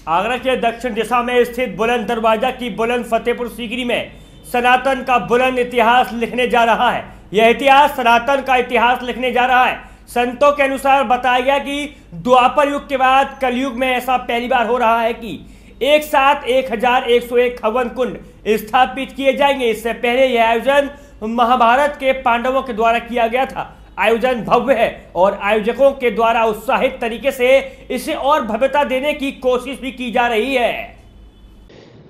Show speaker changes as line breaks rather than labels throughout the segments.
आगरा के दक्षिण दिशा में स्थित बुलंद दरवाजा की बुलंद फतेहपुर सीकरी में सनातन का बुलंद इतिहास लिखने जा रहा है। यह इतिहास सनातन का इतिहास लिखने जा रहा है। संतों के अनुसार बताया गया कि द्वापर युग के बाद कलयुग में ऐसा पहली बार हो रहा है कि एक साथ 1101 हवन कुंड स्थापित किए जाएंगे। इससे पहले यह आयोजन महाभारत के पांडवों के द्वारा किया गया था। आयोजन भव्य है और आयोजकों के द्वारा उत्साहित तरीके से इसे और भव्यता देने की कोशिश भी की जा रही है।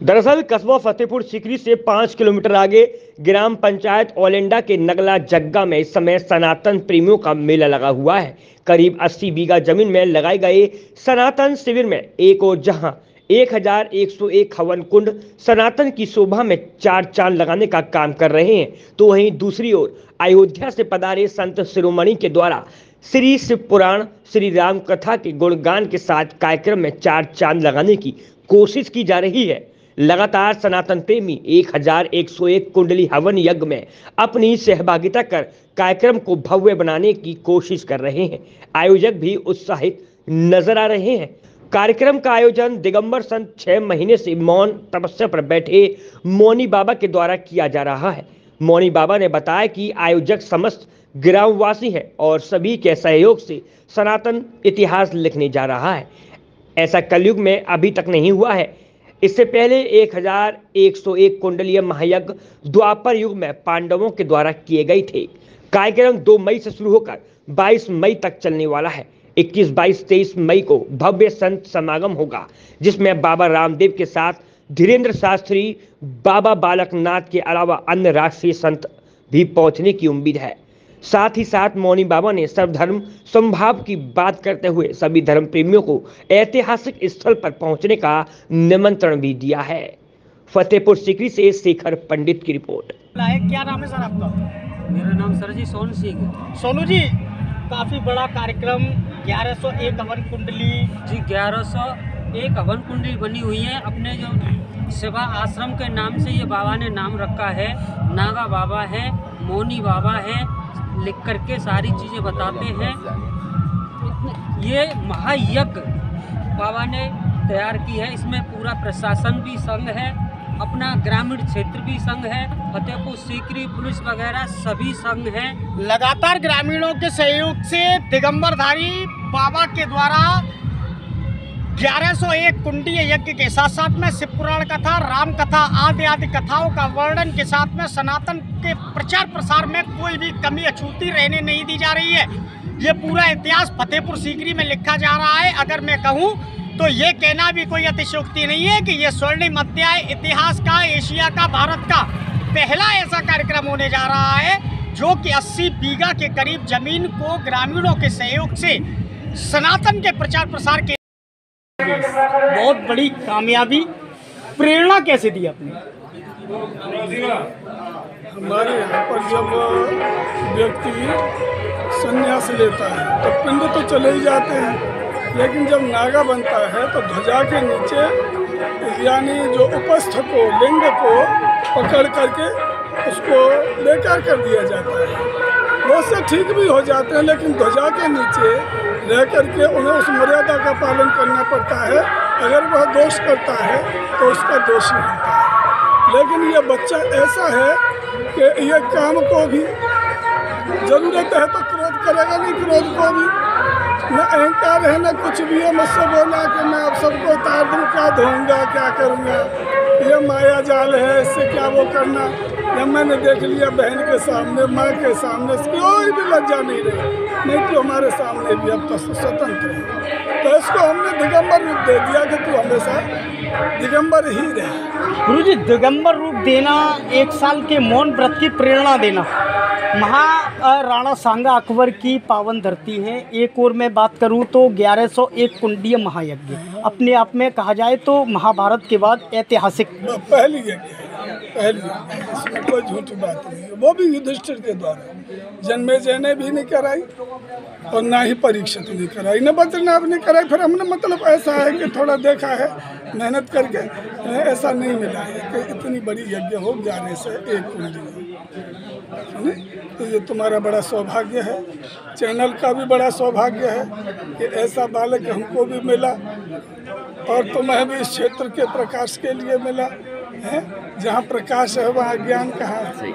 दरअसल कस्बा फतेहपुर सीकरी से 5 किलोमीटर आगे ग्राम पंचायत ओलेंडा के नगला जग्गा में इस समय सनातन प्रेमियों का मेला लगा हुआ है। करीब 80 बीघा जमीन में लगाए गए सनातन शिविर में एक और जहां 1101 हवन कुंड सनातन की शोभा में 4 चांद लगाने का काम कर रहे हैं, तो वहीं दूसरी ओर अयोध्या से पधारे संत शिरोमणि के द्वारा श्री शिव पुराण श्री राम कथा के गुणगान के साथ कार्यक्रम में 4 चांद लगाने की कोशिश की जा रही है। लगातार सनातन प्रेमी 1101 कुंडली हवन यज्ञ में अपनी सहभागिता कर कार्यक्रम को भव्य बनाने की कोशिश कर रहे हैं। आयोजक भी उत्साहित नजर आ रहे हैं। कार्यक्रम का आयोजन दिगंबर संत 6 महीने से मौन तपस्या पर बैठे मौनी बाबा के द्वारा किया जा रहा है। मौनी बाबा ने बताया कि आयोजक समस्त ग्रामवासी है और सभी के सहयोग से सनातन इतिहास लिखने जा रहा है। ऐसा कलयुग में अभी तक नहीं हुआ है। इससे पहले 1101 कुंडलीय महायज्ञ द्वापर युग में पांडवों के द्वारा किए गए थे। कार्यक्रम 2 मई से शुरू होकर 22 मई तक चलने वाला है। 21, 22, 23 मई को भव्य संत समागम होगा, जिसमें बाबा रामदेव के साथ धीरेन्द्र शास्त्री, बाबा बालकनाथ के अलावा अन्य राष्ट्रीय संत भी पहुंचने की उम्मीद है। साथ ही साथ मौनी बाबा ने सर्वधर्म समभाव की बात करते हुए सभी धर्म प्रेमियों को ऐतिहासिक स्थल पर पहुंचने का निमंत्रण भी दिया है। फतेहपुर सीकरी से शेखर पंडित की रिपोर्ट।
क्या नाम है सर आपका?
मेरा नाम सर जी सोनू सिंह है।
सोनू जी, काफी बड़ा कार्यक्रम 1101 हवन कुंडली
जी 1101 हवन कुंडली बनी हुई है। अपने जो सेवा आश्रम के नाम से ये बाबा ने नाम रखा है। नागा बाबा है, मौनी बाबा है, लिख करके सारी चीज़ें बताते हैं। ये महायज्ञ बाबा ने तैयार की है। इसमें पूरा प्रशासन भी संग है, अपना ग्रामीण क्षेत्र भी संग है, फतेहपुर सीकरी पुलिस वगैरह सभी संग हैं।
लगातार ग्रामीणों के सहयोग से दिगंबरधारी बाबा के द्वारा 1101 कुंडीय यज्ञ के साथ साथ में शिव पुराण कथा, राम कथा आदि कथाओं का वर्णन के साथ में सनातन के प्रचार प्रसार में कोई भी कमी अछूती रहने नहीं दी जा रही है। ये पूरा इतिहास फतेहपुर सीकरी में लिखा जा रहा है। अगर मैं कहूँ तो ये कहना भी कोई अतिशयोक्ति नहीं है कि ये स्वर्णिम अध्याय इतिहास का, एशिया का, भारत का पहला ऐसा कार्यक्रम होने जा रहा है जो कि 80 बीघा के करीब जमीन को ग्रामीणों के सहयोग से सनातन के प्रचार प्रसार के बहुत बड़ी कामयाबी, प्रेरणा कैसे दी आपने?
हमारे यहाँ पर जब व्यक्ति संन्यास लेता है तो पिंड तो चले ही जाते हैं, लेकिन जब नागा बनता है तो ध्वजा के नीचे यानी जो उपस्थ को, लिंग को पकड़ करके उसको बेकार कर दिया जाता है। बहुत से ठीक भी हो जाते हैं, लेकिन ध्वजा के नीचे रह करके उन्हें उस मर्यादा का पालन करना पड़ता है। अगर वह दोष करता है तो उसका दोषी होता है। लेकिन यह बच्चा ऐसा है कि यह काम को भी जरूरत है तो क्रोध करेगा नहीं, क्रोध को भी न अहंकार है न कुछ भी है। मुझसे बोला कि मैं आप सबको उतार दूँ, क्या धोऊंगा, क्या करूँगा, यह माया जाल है, इससे क्या वो करना। जब मैंने देख लिया बहन के सामने, माँ के सामने, कोई भी लज्जा नहीं रही, नहीं तो हमारे सामने भी अब तो स्वतंत्र है। तो इसको हमने दिगंबर रूप दे दिया कि तू हमेशा दिगंबर ही रहे।
गुरुजी, दिगंबर रूप देना, 1 साल के मौन व्रत की प्रेरणा देना, महाराणा सांगा अकबर की पावन धरती है। एक और मैं बात करूं तो 1101 कुंडीय महायज्ञ अपने आप में कहा जाए तो महाभारत के बाद ऐतिहासिक
पहली यज्ञ है, पहली, इसमें कोई झूठी बात नहीं है। वो भी युधिष्ठिर के द्वारा, जन्मेजय ने भी नहीं कराई और ना ही परीक्षित नहीं कराई, न बद्रीनाथ ने कराई। फिर हमने मतलब ऐसा है कि थोड़ा देखा है मेहनत करके, ऐसा नहीं मिला है कि इतनी बड़ी यज्ञ हो 1101 कुंडली। तो ये तुम्हारा बड़ा सौभाग्य है, चैनल का भी बड़ा सौभाग्य है कि ऐसा बालक हमको भी मिला और तुम्हें भी इस क्षेत्र के प्रकाश के लिए मिला है। जहाँ प्रकाश है वहाँ अज्ञान कहाँ है,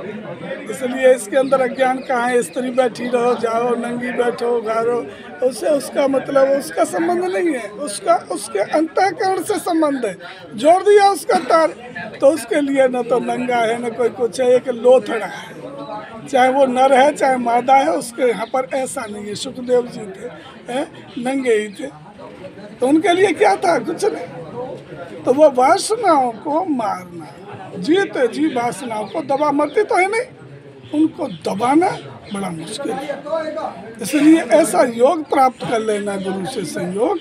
इसलिए इसके अंदर अज्ञान कहाँ है। स्त्री बैठी रहो, जाओ, नंगी बैठो, गारो, उससे उसका मतलब उसका संबंध नहीं है, उसका उसके अंतःकरण से संबंध है। जोड़ दिया उसका तार तो उसके लिए न तो नंगा है न कोई कुछ है, एक लोथड़ा है, चाहे वो नर है चाहे मादा है। उसके यहाँ पर ऐसा नहीं है। सुखदेव जी थे नंगे ही थे, तो उनके लिए क्या था, कुछ नहीं। तो वो वासनाओं को मारना, जीते जी वासनाओं को दबा, मरती तो है नहीं, उनको दबाना बड़ा मुश्किल है। इसलिए ऐसा योग प्राप्त कर लेना गुरु से संयोग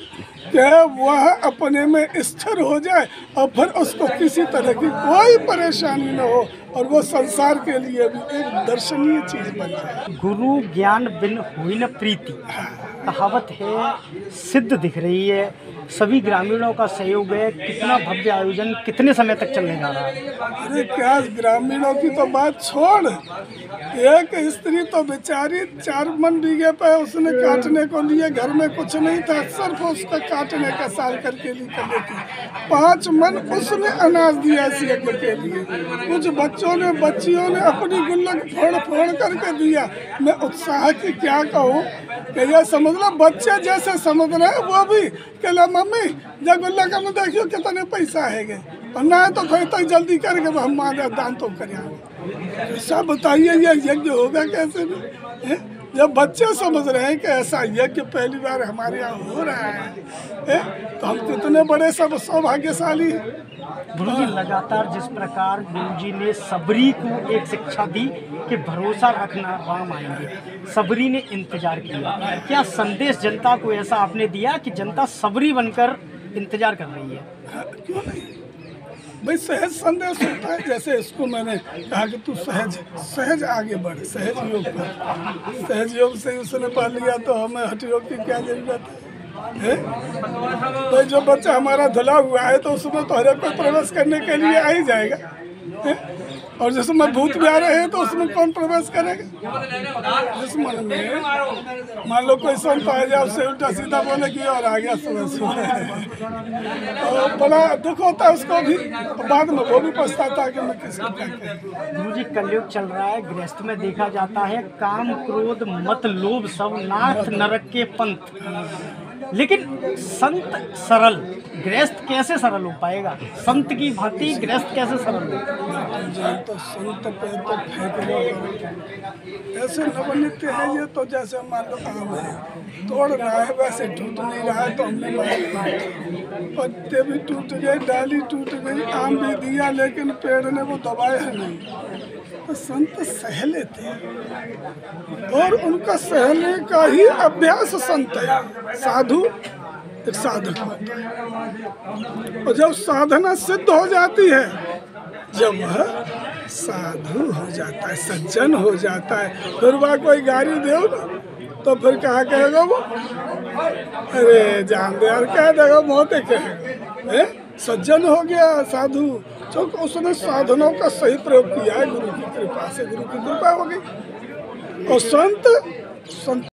कि वह अपने में स्थिर हो जाए और फिर उसको किसी तरह की कोई परेशानी न हो और वो संसार के लिए भी एक दर्शनीय चीज बन जाए।
गुरु ज्ञान बिन हुई न प्रीति, कहावत है, सिद्ध दिख रही है। सभी ग्रामीणों का सहयोग है। कितना भव्य आयोजन, कितने समय तक चलने जा रहा है?
अरे क्या ग्रामीणों की तो बात छोड़, एक स्त्री तो बेचारी 4 मन बीघे पे उसने काटने को लिए, घर में कुछ नहीं था, सिर्फ उसका काटने का साल करके निकले थी। 5 मन उसने अनाज दिया इस यज्ञ के लिए। कुछ बच्चों ने, बच्चियों ने अपनी गुल्लक फोड़ करके दिया। मैं उत्साह की क्या कहूँ कि यह समझ लो बच्चे जैसे समझ रहे हैं वो भी कहला मम्मी जब गुल्लक में देखियो कितने पैसा है गए, और ना तो फिर तक जल्दी करके हम मारे दान तो करेंगे। ऐसा बताइए ये यज्ञ होगा कैसे भी? जब बच्चे समझ रहे हैं कि ऐसा यज्ञ पहली बार हमारे यहाँ हो रहा है तो हम कितने बड़े सब सौभाग्यशाली हैं।
गुरुजी, लगातार जिस प्रकार गुरुजी ने सबरी को एक शिक्षा दी कि भरोसा रखना, राम आएंगे, सबरी ने इंतजार किया, क्या संदेश जनता को ऐसा आपने दिया कि जनता सबरी बनकर इंतजार कर रही है?
क्यों नहीं भाई, सहज संदेश होता है। जैसे इसको मैंने कहा कि तू सहज आगे बढ़, सहज योग कर, सहज योग से उसने पा लिया तो हमें हठ योग की क्या जरूरत है? तो जो बच्चा हमारा धुला हुआ है तो उसमें तो हर एक को प्रवेश करने के लिए आ ही जाएगा है? और जिसमें भूत भी आ रहे हैं तो उसमें कौन प्रवेश करेगा? जिस मन में मान लो कोई संत आ जाए, उससे उल्टा सीधा बोले कि और आ गया सुबह और बड़ा दुख होता है उसको भी, बाद में वो भी पछताता है कि मैं किसको क्या कहूं।
गुरुजी, कलयुग चल रहा है, गृहस्थ में देखा जाता है काम क्रोध मत लोभ सब नाथ नरक के पंथ, लेकिन संत सरल, गृहस्थ कैसे सरल हो पाएगा? संत की भांति गृहस्थ कैसे सरल हो?
तो संत पे तो फेंकने ऐसे नवनित्य है ये, तो जैसे मान लो आम है, तोड़ना है वैसे टूट नहीं रहा है तो हमने पत्ते भी टूट गए, डाली टूट गई, आम भी दिया लेकिन पेड़ ने वो दबाया है नहीं। तो संत सह लेते हैं और उनका सहने का ही अभ्यास संत है। साधु एक साधक होता है और जब साधना सिद्ध हो जाती है, जब वह साधु हो जाता है, सज्जन हो जाता है, फिर वह कोई गाली दे तो फिर कहा कहेगा वो, अरे जान दे यार, कह देगा बहुत कहेगा सज्जन हो गया साधु, क्योंकि उसने साधनों का सही प्रयोग किया है। गुरु की कृपा से, गुरु की कृपा हो गई। और संत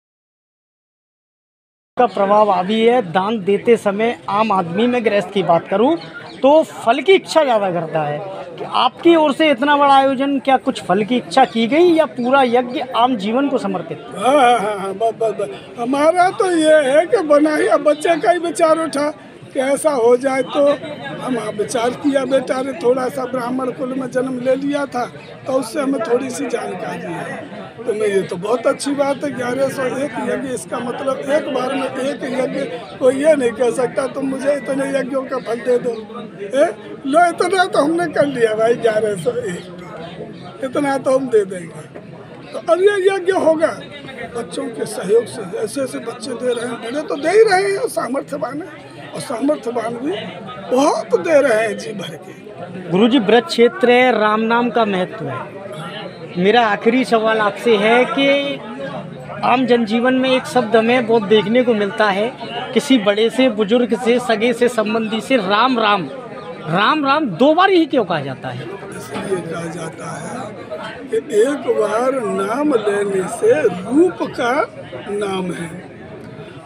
का प्रभाव अभी है। दान देते समय आम आदमी में गृहस्थ की बात करूं तो फल की इच्छा ज़्यादा करता है कि आपकी ओर से इतना बड़ा आयोजन, क्या कुछ फल की इच्छा की गई या पूरा यज्ञ आम जीवन को समर्पित?
हाँ, बस हमारा तो ये है कि बना ही, अब बच्चे का ही विचार उठा कि ऐसा हो जाए तो हम विचार किया। बेटा ने थोड़ा सा ब्राह्मण कुल में जन्म ले लिया था तो उससे हमें थोड़ी सी जानकारी है, तो मैं ये तो बहुत अच्छी बात है। 1101 यज्ञ, इसका मतलब एक बार में एक यज्ञ, कोई ये नहीं कह सकता तुम मुझे इतने यज्ञों का फल दे दो। लो इतना तो हमने कर लिया भाई, 1101 इतना तो हम दे देंगे। तो अब ये यज्ञ होगा बच्चों के सहयोग से, ऐसे ऐसे बच्चे दे रहे हैं, बड़े तो दे ही रहे हैं, सामर्थ्यवान है और सामर्थ्यवान भी बहुत दे रहे हैं जी भर के।
गुरुजी, व्रत क्षेत्र है, राम नाम का महत्व है। मेरा आखिरी सवाल आपसे है कि आम जनजीवन में एक शब्द हमें बहुत देखने को मिलता है, किसी बड़े से, बुजुर्ग से, सगे से, संबंधी से राम राम 2 बार ही क्यों कहा जाता है?
इसलिए कहा जाता है कि एक बार नाम लेने से रूप का नाम है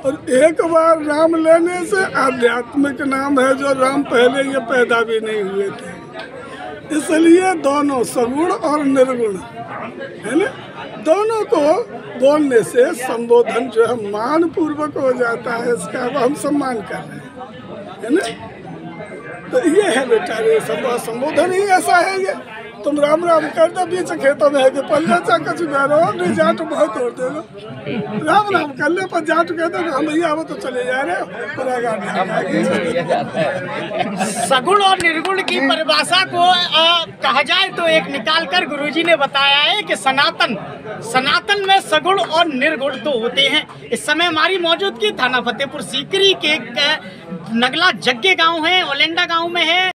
और एक बार नाम लेने से आध्यात्मिक नाम है, जो राम पहले ये पैदा भी नहीं हुए थे। इसलिए दोनों सगुण और निर्गुण है ना, दोनों को बोलने से संबोधन जो है मान पूर्वक हो जाता है, इसका हम सम्मान कर रहे हैं, है ना। तो ये है बेटा, ये संबोधन ही ऐसा है। ये तुम राम राम कर दो, बीच खेतों में है कि पल्ले चाका चुका रहो, नहीं जाट बहुत और दे दो, राम राम कर ले, पर जाट कह दो हम भैया वो तो चले जा रहे हो।
सगुण और निर्गुण की परिभाषा को कहा जाए तो एक निकाल कर गुरुजी ने बताया है कि सनातन में सगुण और निर्गुण तो होते हैं। इस समय हमारी मौजूदगी थाना फतेहपुर सीकरी के नगला जग्गे गांव है, ओलेंडा गांव में है।